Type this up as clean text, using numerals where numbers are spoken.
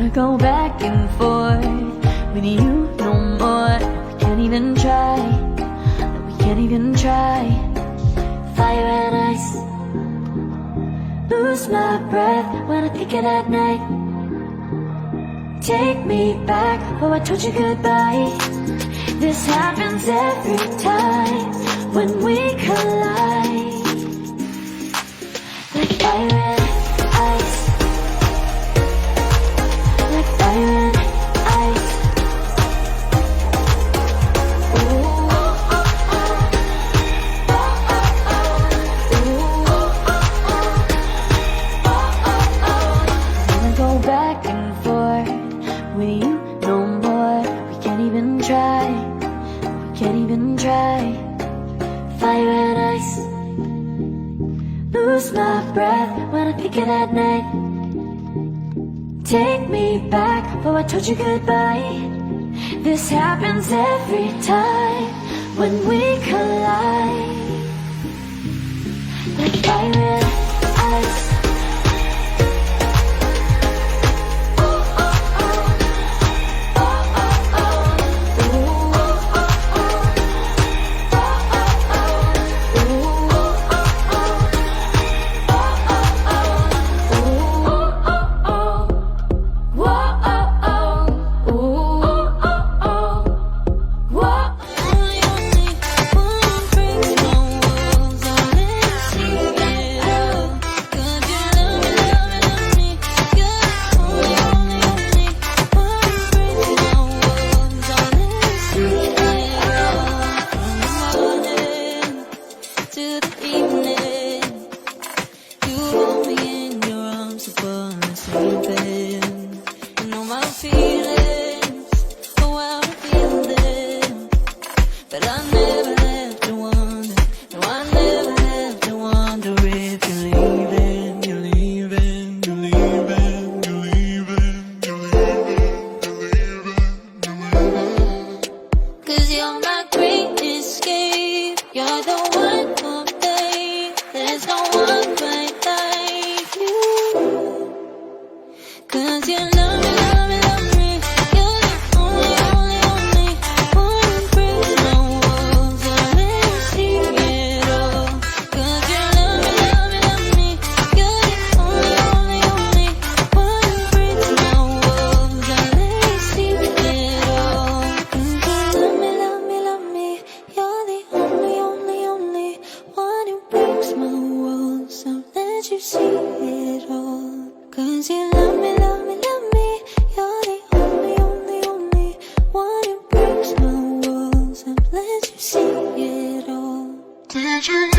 Wanna go back and forth with you no more. We can't even try, no, we can't even try. Fire and ice, lose my breath when I think it at night. Take me back, oh I told you goodbye. This happens every time when we collide. Like fire and ice, like fire and ice. Ooh, oh, oh, oh. Oh, oh, oh. Ooh, oh, oh, oh. Oh, oh, oh. Wanna go back and forth with you no more. We can't even try, we can't even try. Fire and ice, lose my breath when I think it at night. Take me back, oh I told you goodbye. This happens every time when we collide. Like fire and ice. Did you